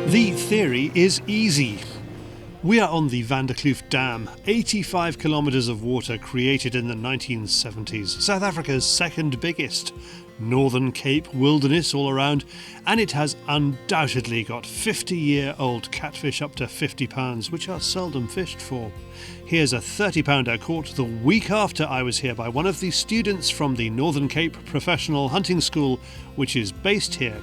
The theory is easy. We are on the Van der Kloof Dam, 85 kilometres of water created in the 1970s, South Africa's second biggest. Northern Cape wilderness all around, and it has undoubtedly got 50-year-old catfish up to £50, which are seldom fished for. Here's a 30-pounder caught the week after I was here by one of the students from the Northern Cape Professional Hunting School, which is based here.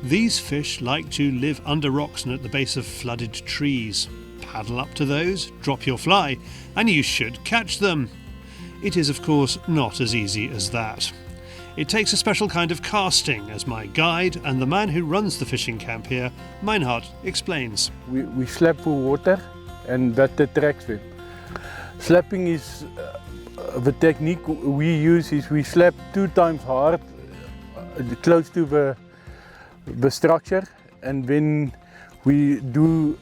These fish like to live under rocks and at the base of flooded trees. Paddle up to those, drop your fly, and you should catch them. It is, of course, not as easy as that. It takes a special kind of casting, as my guide and the man who runs the fishing camp here, Meinhard, explains. We slap for water and that attracts them. Slapping is the technique we use is we slap 2 times hard, close to the structure, and then we do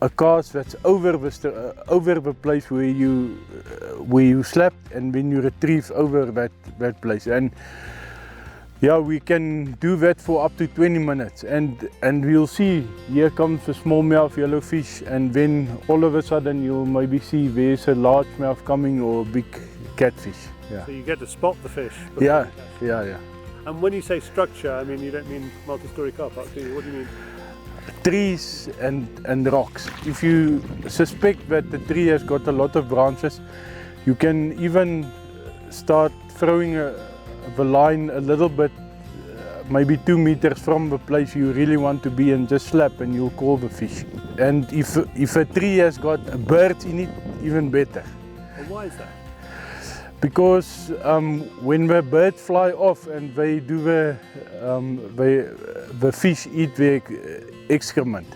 a cast that's over the place where you slapped, and then you retrieve over that place. And yeah, we can do that for up to 20 minutes, and we'll see here comes a smallmouth yellowfish, and then all of a sudden you'll maybe see there's a largemouth coming or a big catfish. Yeah. So you get to spot the fish. Yeah. And when you say structure, I mean, you don't mean multi-story car park, do you? What do you mean? Trees and rocks. If you suspect that the tree has got a lot of branches, you can even start throwing the line a little bit, maybe 2 meters from the place you really want to be, and just slap and you'll call the fish. And if a tree has got birds in it, even better. And why is that? Because when the birds fly off and they do the fish eat their excrement.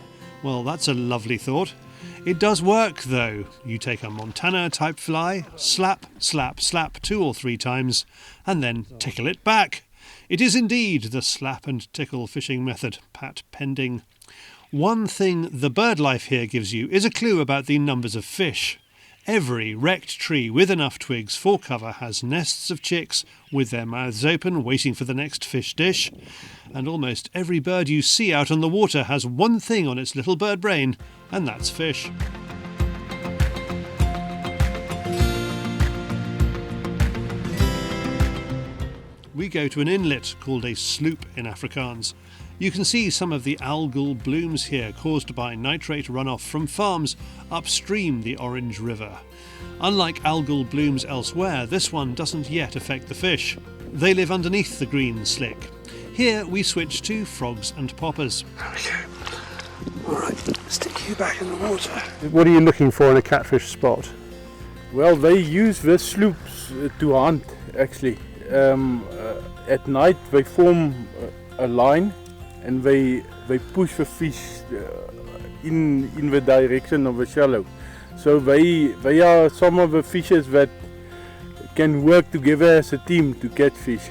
Well, that's a lovely thought. It does work though. You take a Montana type fly, slap, slap, slap 2 or 3 times, and then tickle it back. It is indeed the slap and tickle fishing method, pat pending. One thing the bird life here gives you is a clue about the numbers of fish. Every wrecked tree with enough twigs for cover has nests of chicks with their mouths open waiting for the next fish dish. And almost every bird you see out on the water has one thing on its little bird brain, and that's fish. We go to an inlet called a sloop in Afrikaans. You can see some of the algal blooms here caused by nitrate runoff from farms upstream the Orange River. Unlike algal blooms elsewhere, this one doesn't yet affect the fish. They live underneath the green slick. Here we switch to frogs and poppers. There we go. Alright, stick you back in the water. What are you looking for in a catfish spot? Well, they use the sloops to hunt actually. At night they form a line and they push the fish in the direction of the shallow. So they are some of the fishes that can work together as a team to catch fish.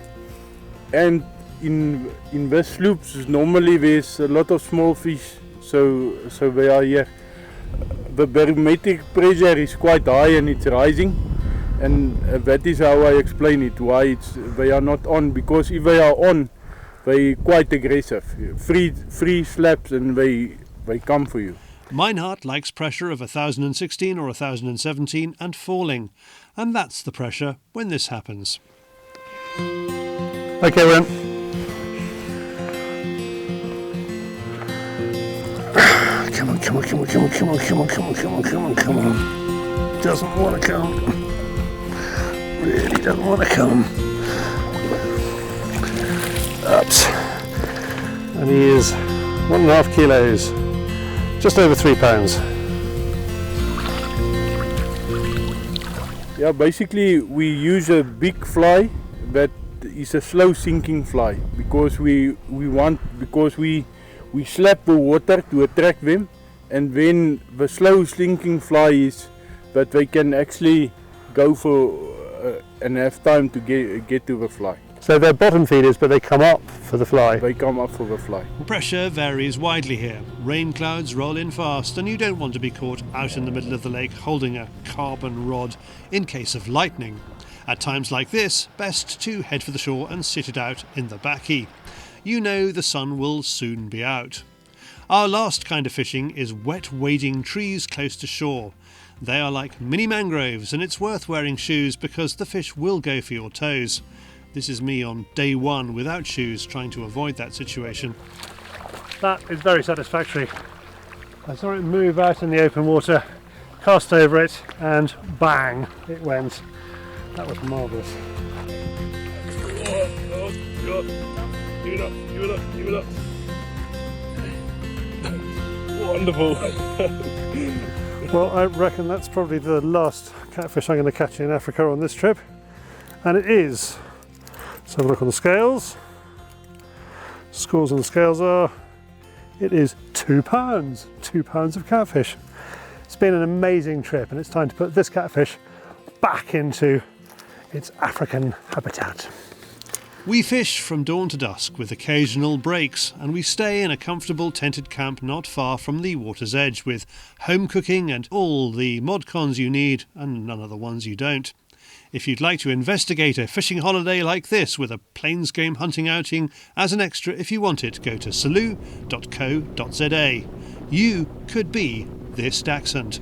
And in the sloops normally there's a lot of small fish, so they are here. The barometric pressure is quite high and it's rising, and that is how I explain it, why they are not on, because if they are on, they're quite aggressive. Free slaps and they come for you. Meinhard likes pressure of 1016 or 1017 and falling, and that's the pressure when this happens. Okay, we're in. Come on, come on, come on, come on, come on, come on, come on, come on, come on, come on. Doesn't want to come. Really doesn't want to come. Ups. And he is 1.5 kilos, just over 3 pounds. Yeah, basically we use a big fly that is a slow sinking fly, because we slap the water to attract them, and then the slow sinking fly is that they can actually go for and have time to get to the fly. So they're bottom feeders, but they come up for the fly. They come up for the fly. Pressure varies widely here. Rain clouds roll in fast, and you don't want to be caught out in the middle of the lake holding a carbon rod in case of lightning. At times like this, best to head for the shore and sit it out in the bakkie. you know the sun will soon be out. Our last kind of fishing is wet wading trees close to shore. They are like mini mangroves, and it's worth wearing shoes because the fish will go for your toes. This is me on day one without shoes, trying to avoid that situation. That is very satisfactory. I saw it move out in the open water, cast over it, and bang, it went. That was marvellous. Give it up, give it up, give it up. Wonderful. Well, I reckon that's probably the last catfish I'm going to catch in Africa on this trip. And it is. Let's have a look on the scales. Scores on the scales are, it is 2 pounds. 2 pounds of catfish. It's been an amazing trip, and it's time to put this catfish back into its African habitat. We fish from dawn to dusk with occasional breaks, and we stay in a comfortable tented camp not far from the water's edge with home cooking and all the mod cons you need and none of the ones you don't. If you'd like to investigate a fishing holiday like this with a plains game hunting outing as an extra if you want it, go to salou.co.za. You could be this dachshund.